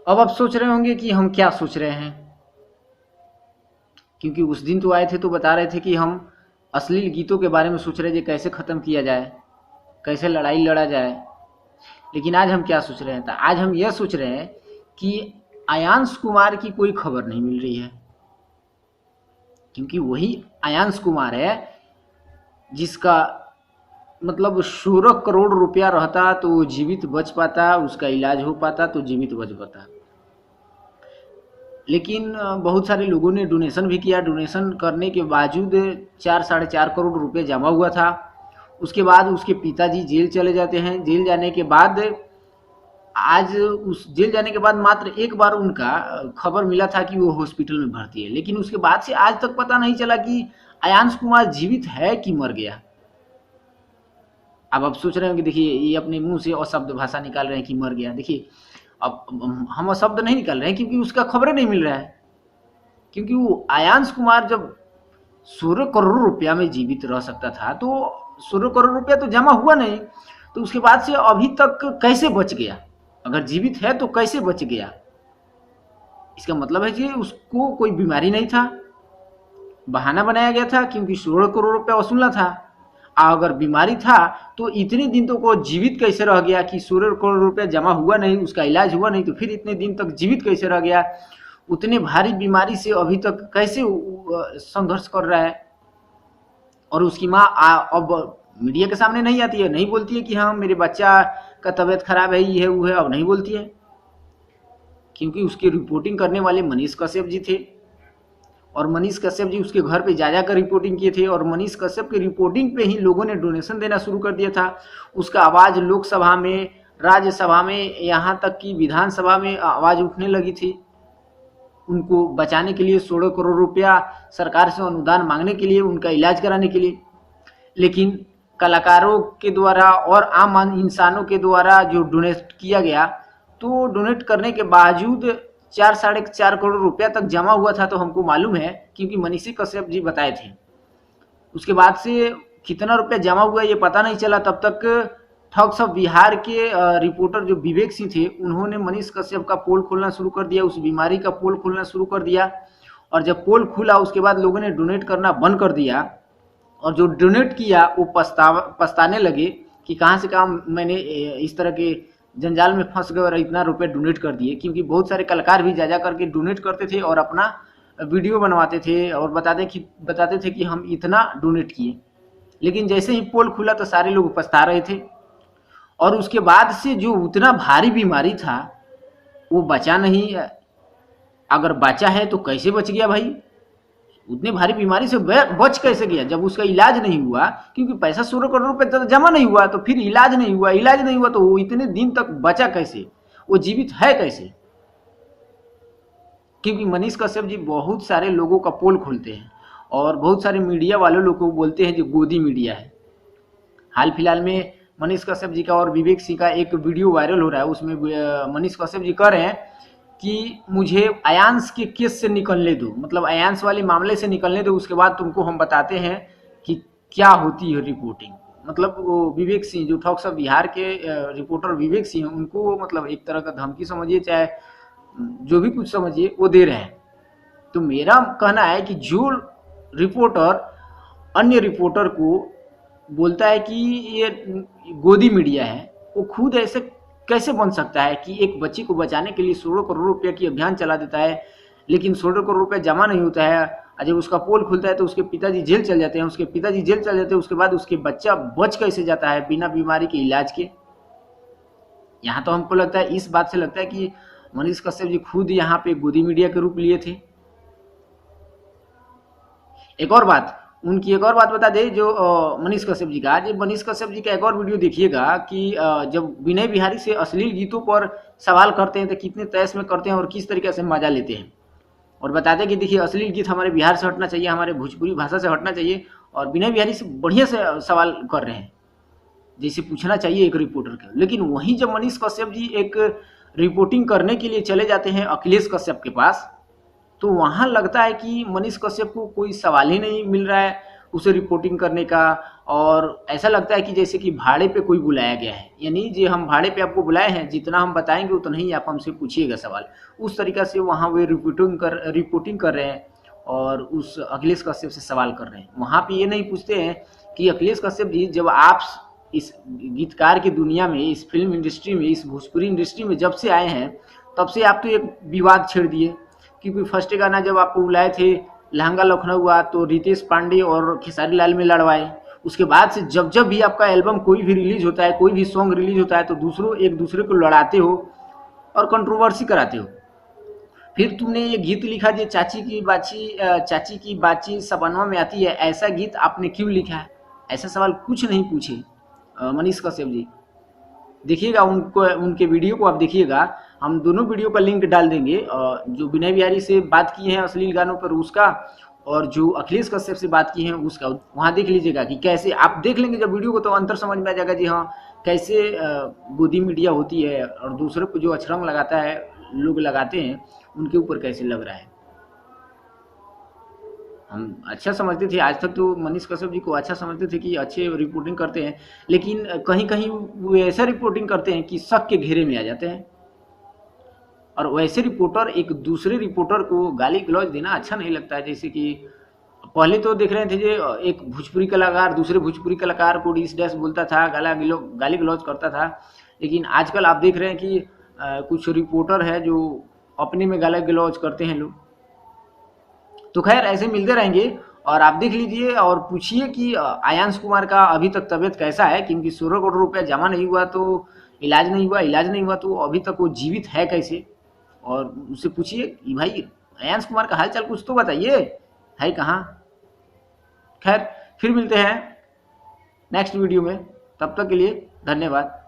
अब आप सोच रहे होंगे कि हम क्या सोच रहे हैं, क्योंकि उस दिन तो आए थे तो बता रहे थे कि हम अश्लील गीतों के बारे में सोच रहे थे कैसे ख़त्म किया जाए, कैसे लड़ाई लड़ा जाए। लेकिन आज हम क्या सोच रहे हैं, तो आज हम यह सोच रहे हैं कि आयांश कुमार की कोई खबर नहीं मिल रही है, क्योंकि वही आयांश कुमार है जिसका मतलब 16 करोड़ रुपया रहता तो वो जीवित बच पाता, उसका इलाज हो पाता तो जीवित बच पाता। लेकिन बहुत सारे लोगों ने डोनेशन भी किया, डोनेशन करने के बावजूद 4 साढ़े 4 करोड़ रुपये जमा हुआ था। उसके बाद उसके पिताजी जेल चले जाते हैं। जेल जाने के बाद आज उस जेल जाने के बाद मात्र एक बार उनका खबर मिला था कि वो हॉस्पिटल में भर्ती है, लेकिन उसके बाद से आज तक पता नहीं चला कि आयांश कुमार जीवित है कि मर गया। अब आप सोच रहे हो कि देखिए ये अपने मुंह से अशब्द भाषा निकाल रहे हैं कि मर गया। देखिए अब हम अशब्द नहीं निकाल रहे हैं क्योंकि उसका खबरें नहीं मिल रहा है, क्योंकि वो आयांश कुमार जब 16 करोड़ रुपया में जीवित रह सकता था तो 16 करोड़ रुपया तो जमा हुआ नहीं, तो उसके बाद से अभी तक कैसे बच गया? अगर जीवित है तो कैसे बच गया? इसका मतलब है कि उसको कोई बीमारी नहीं था, बहाना बनाया गया था क्योंकि 16 करोड़ रुपया वसूलना था। अगर बीमारी था तो इतने दिन तो वो जीवित कैसे रह गया कि 16 करोड़ रुपया जमा हुआ नहीं, उसका इलाज हुआ नहीं, तो फिर इतने दिन तक जीवित कैसे रह गया? उतने भारी बीमारी से अभी तक कैसे संघर्ष कर रहा है? और उसकी माँ अब मीडिया के सामने नहीं आती है, नहीं बोलती है कि हाँ मेरे बच्चा का तबीयत खराब है, ये है वो है, अब नहीं बोलती है, क्योंकि उसकी रिपोर्टिंग करने वाले मनीष कश्यप जी थे और मनीष कश्यप जी उसके घर पे जा जाकर रिपोर्टिंग किए थे और मनीष कश्यप की रिपोर्टिंग पे ही लोगों ने डोनेशन देना शुरू कर दिया था। उसका आवाज़ लोकसभा में, राज्यसभा में, यहाँ तक कि विधानसभा में आवाज़ उठने लगी थी। उनको बचाने के लिए 16 करोड़ रुपया सरकार से अनुदान मांगने के लिए, उनका इलाज कराने के लिए। लेकिन कलाकारों के द्वारा और आम इंसानों के द्वारा जो डोनेट किया गया, तो डोनेट करने के बावजूद 4 साढ़े 4 करोड़ रुपया तक जमा हुआ था, तो हमको मालूम है क्योंकि मनीषी कश्यप जी बताए थे। उसके बाद से कितना रुपया जमा हुआ ये पता नहीं चला। तब तक ठग्स ऑफ बिहार के रिपोर्टर जो विवेक सिंह थे, उन्होंने मनीष कश्यप का पोल खोलना शुरू कर दिया, उस बीमारी का पोल खोलना शुरू कर दिया। और जब पोल खुला उसके बाद लोगों ने डोनेट करना बंद कर दिया और जो डोनेट किया वो पछताने लगे कि कहाँ से कहाँ मैंने इस तरह के जंजाल में फंस गए और इतना रुपए डोनेट कर दिए। क्योंकि बहुत सारे कलाकार भी जा जा करके डोनेट करते थे और अपना वीडियो बनवाते थे और बताते थे कि हम इतना डोनेट किए, लेकिन जैसे ही पोल खुला तो सारे लोग पछता रहे थे। और उसके बाद से जो उतना भारी बीमारी था वो बचा नहीं। अगर बचा है तो कैसे बच गया भाई? उतने भारी बीमारी से बच कैसे गया जब उसका इलाज नहीं हुआ? क्योंकि पैसा 16 करोड़ रुपए जमा नहीं हुआ तो फिर इलाज नहीं हुआ, इलाज नहीं हुआ तो वो इतने दिन तक बचा कैसे, वो जीवित है कैसे? क्योंकि मनीष कश्यप जी बहुत सारे लोगों का पोल खोलते हैं और बहुत सारे मीडिया वाले लोग को बोलते हैं जो गोदी मीडिया है। हाल फिलहाल में मनीष कश्यप जी का और विवेक सिंह का एक वीडियो वायरल हो रहा है, उसमें मनीष कश्यप जी कह रहे हैं कि मुझे आयांश के केस से निकलने दो, मतलब आयांश वाले मामले से निकलने दो, उसके बाद तुमको हम बताते हैं कि क्या होती है रिपोर्टिंग। मतलब वो विवेक सिंह जो ठग्स ऑफ बिहार के रिपोर्टर विवेक सिंह, उनको मतलब एक तरह का धमकी समझिए चाहे जो भी कुछ समझिए वो दे रहे हैं। तो मेरा कहना है कि जो रिपोर्टर अन्य रिपोर्टर को बोलता है कि ये गोदी मीडिया है, वो खुद ऐसे कैसे बन सकता है कि एक बच्ची को बचाने के लिए 16 करोड़ रुपया की अभियान चला देता है, लेकिन 16 करोड़ रुपया जमा नहीं होता है। जब उसका पोल खुलता है तो उसके पिताजी जेल चल जाते हैं, उसके बाद उसके बच्चा बच कैसे जाता है बिना बीमारी के इलाज के? यहाँ तो हमको लगता है, इस बात से लगता है कि मनीष कश्यप जी खुद यहाँ पे गोदी मीडिया के रूप लिए थे। एक और बात बता दे जो मनीष कश्यप जी का, आज मनीष कश्यप जी का एक और वीडियो देखिएगा कि जब विनय बिहारी से अश्लील गीतों पर सवाल करते हैं तो कितने तैश में करते हैं और किस तरीके से मजा लेते हैं, और बताते हैं कि देखिए अश्लील गीत हमारे बिहार से हटना चाहिए, हमारे भोजपुरी भाषा से हटना चाहिए, और विनय बिहारी से बढ़िया से सवाल कर रहे हैं जैसे पूछना चाहिए एक रिपोर्टर का। लेकिन वहीं जब मनीष कश्यप जी एक रिपोर्टिंग करने के लिए चले जाते हैं अखिलेश कश्यप के पास, तो वहाँ लगता है कि मनीष कश्यप को कोई सवाल ही नहीं मिल रहा है, उसे रिपोर्टिंग करने का। और ऐसा लगता है कि जैसे कि भाड़े पे कोई बुलाया गया है, यानी जी हम भाड़े पे आपको बुलाए हैं, जितना हम बताएंगे उतना ही आप हमसे पूछिएगा सवाल। उस तरीक़ा से वहाँ वे रिपोर्टिंग कर रहे हैं और उस अखिलेश कश्यप से सवाल कर रहे हैं। वहाँ पे ये नहीं पूछते हैं कि अखिलेश कश्यप जी, जब आप इस गीतकार की दुनिया में, इस फिल्म इंडस्ट्री में, इस भोजपुरी इंडस्ट्री में जब से आए हैं, तब से आप तो एक विवाद छेड़ दिए। क्योंकि फर्स्ट गाना जब आपको बुलाए थे लहंगा लखनऊ हुआ, तो रितेश पांडे और खेसारी लाल में लड़वाए। उसके बाद से जब जब भी आपका एल्बम कोई भी रिलीज होता है, कोई भी सॉन्ग रिलीज होता है, तो एक दूसरे को लड़ाते हो और कंट्रोवर्सी कराते हो। फिर तुमने ये गीत लिखा जो चाची की बाची सपनवा में आती है, ऐसा गीत आपने क्यों लिखा है? ऐसा सवाल कुछ नहीं पूछे मनीष कश्यप जी। देखिएगा उनको, उनके वीडियो को आप देखिएगा, हम दोनों वीडियो का लिंक डाल देंगे। जो विनय बिहारी से बात किए हैं अश्लील गानों पर उसका, और जो अखिलेश कश्यप से बात की है उसका, वहाँ देख लीजिएगा कि कैसे आप देख लेंगे जब वीडियो को, तो अंतर समझ में आ जाएगा जी हाँ कैसे गोदी मीडिया होती है और दूसरे को जो अछरंग लगाता है, लोग लगाते हैं, उनके ऊपर कैसे लग रहा है। हम अच्छा समझते थे, आज तक तो मनीष कश्यप जी को अच्छा समझते थे कि अच्छे रिपोर्टिंग करते हैं, लेकिन कहीं कहीं वो ऐसा रिपोर्टिंग करते हैं कि शक के घेरे में आ जाते हैं। और वैसे रिपोर्टर एक दूसरे रिपोर्टर को गाली गलौज देना अच्छा नहीं लगता है। जैसे कि पहले तो देख रहे थे जो एक भोजपुरी कलाकार दूसरे भोजपुरी कलाकार को डिस डैश बोलता था, गाली गलौज करता था, लेकिन आजकल आप देख रहे हैं कि कुछ रिपोर्टर है जो अपने में गाली गलौज करते हैं लोग। तो खैर ऐसे मिलते रहेंगे, और आप देख लीजिए और पूछिए कि आयांश कुमार का अभी तक तबीयत कैसा है, क्योंकि 16 करोड़ रुपया जमा नहीं हुआ तो इलाज नहीं हुआ तो अभी तक वो जीवित है कैसे। और उससे पूछिए कि भाई आयांश कुमार का हालचाल कुछ तो बताइए, है कहाँ। खैर फिर मिलते हैं नेक्स्ट वीडियो में, तब तक के लिए धन्यवाद।